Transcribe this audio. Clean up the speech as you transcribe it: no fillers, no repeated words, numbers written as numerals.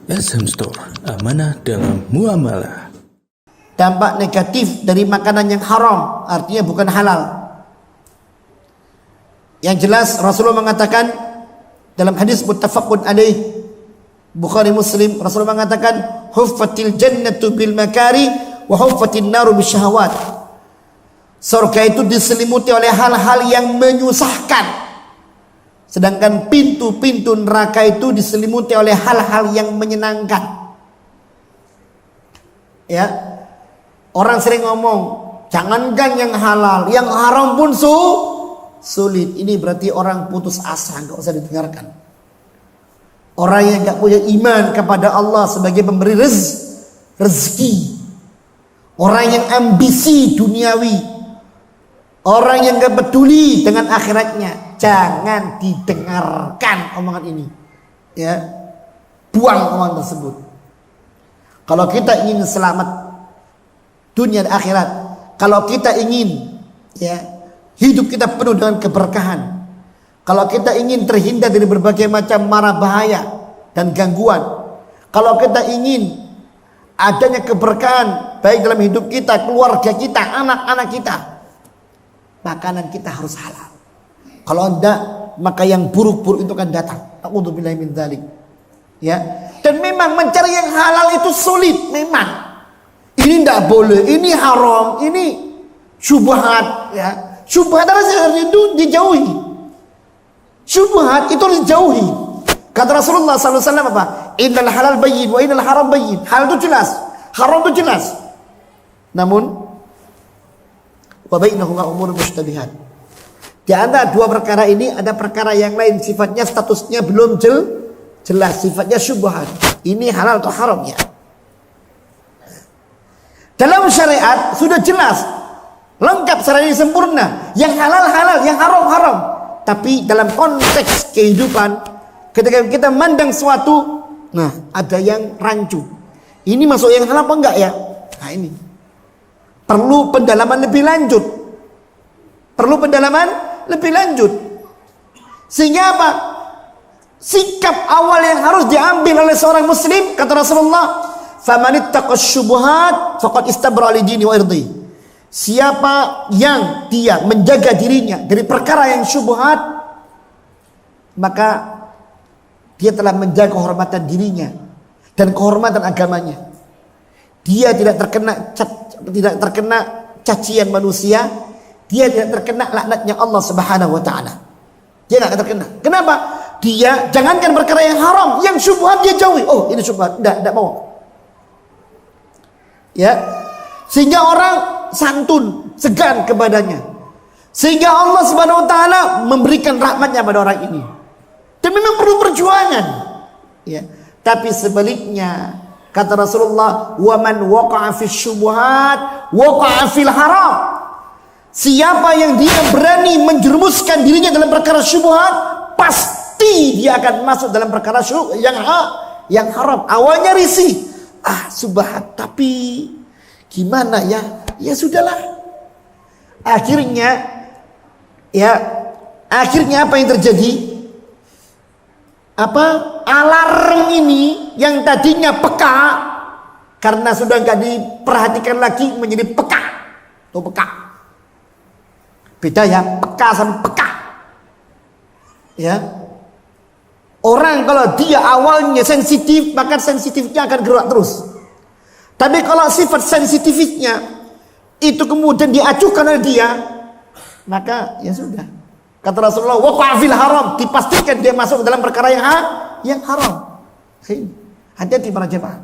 SM Store, amanah dalam muamalah. Dampak negatif dari makanan yang haram, artinya bukan halal. Yang jelas Rasulullah mengatakan dalam hadis muttafaqun alaih Bukhari Muslim, Rasulullah mengatakan huffatil jannatu bil makari wa huffatin naru bisyahawat. Surga itu diselimuti oleh hal-hal yang menyusahkan, sedangkan pintu-pintu neraka itu diselimuti oleh hal-hal yang menyenangkan. Ya, orang sering ngomong, jangankan yang halal, yang haram pun sulit. Ini berarti orang putus asa, nggak usah didengarkan. Orang yang nggak punya iman kepada Allah sebagai pemberi rezeki, orang yang ambisi duniawi, orang yang nggak peduli dengan akhiratnya, jangan didengarkan omongan ini. Ya, buang omongan tersebut. Kalau kita ingin selamat dunia dan akhirat, kalau kita ingin hidup kita penuh dengan keberkahan, kalau kita ingin terhindar dari berbagai macam mara bahaya dan gangguan, kalau kita ingin adanya keberkahan baik dalam hidup kita, keluarga kita, anak-anak kita, makanan kita harus halal. Kalau enggak, maka yang buruk-buruk itu akan datang. A'udzubillahi min dzalik. Ya. Dan memang mencari yang halal itu sulit, memang. Ini enggak boleh, ini haram, ini syubhat, ya. Syubhat itu dijauhi. Syubhat itu dijauhi. Kata Rasulullah SAW apa? Innal halal bayyin wa innal haram bayyin. Hal itu jelas, haram itu jelas. Namun wa bainahuma umurun mushtabihat. Di antara dua perkara ini ada perkara yang lain, sifatnya statusnya belum jelas, sifatnya syubhat. Ini halal atau haram ya. Dalam syariat sudah jelas, lengkap secara sempurna. Yang halal halal, yang haram haram. Tapi dalam konteks kehidupan, ketika kita mandang suatu, nah ada yang rancu. Ini masuk yang halal apa enggak ya? Nah ini perlu pendalaman lebih lanjut. Perlu pendalaman lebih lanjut. Sehingga apa? Sikap awal yang harus diambil oleh seorang muslim, kata Rasulullah, "Famanittaqash syubuhat faqad istabra li dini wa irdi." Siapa yang dia menjaga dirinya dari perkara yang syubhat, maka dia telah menjaga kehormatan dirinya dan kehormatan agamanya. Dia tidak terkena cacian manusia, dia tidak terkena laknatnya Allah Subhanahu wa taala. Dia tidak terkena. Kenapa? Dia jangankan perkara yang haram, yang syubhat dia jauhi. Oh, ini syubhat, tidak mau. Ya. Sehingga orang santun, segan kepadanya. Sehingga Allah Subhanahu wa taala memberikan rahmatnya pada orang ini. Dan memang perlu perjuangan. Ya. Tapi sebaliknya, kata Rasulullah, "Wa man waqa'a fis syubhat, waqa'a fil haram." Siapa yang dia berani menjerumuskan dirinya dalam perkara syubhat, pasti dia akan masuk dalam perkara yang haram. Awalnya risih, syubhat, tapi gimana ya? Ya sudahlah. Akhirnya apa yang terjadi? Alarm ini yang tadinya peka, karena sudah nggak diperhatikan lagi menjadi peka. Tuh peka. Beda ya, peka sama peka. Ya. Orang kalau dia awalnya sensitif, maka sensitifnya akan gerak terus. Tapi kalau sifat sensitifnya itu kemudian diacuhkan oleh dia, maka ya sudah. Kata Rasulullah, waqa'a fil haram, dipastikan dia masuk dalam perkara yang haram. Hati-hati para jemaah.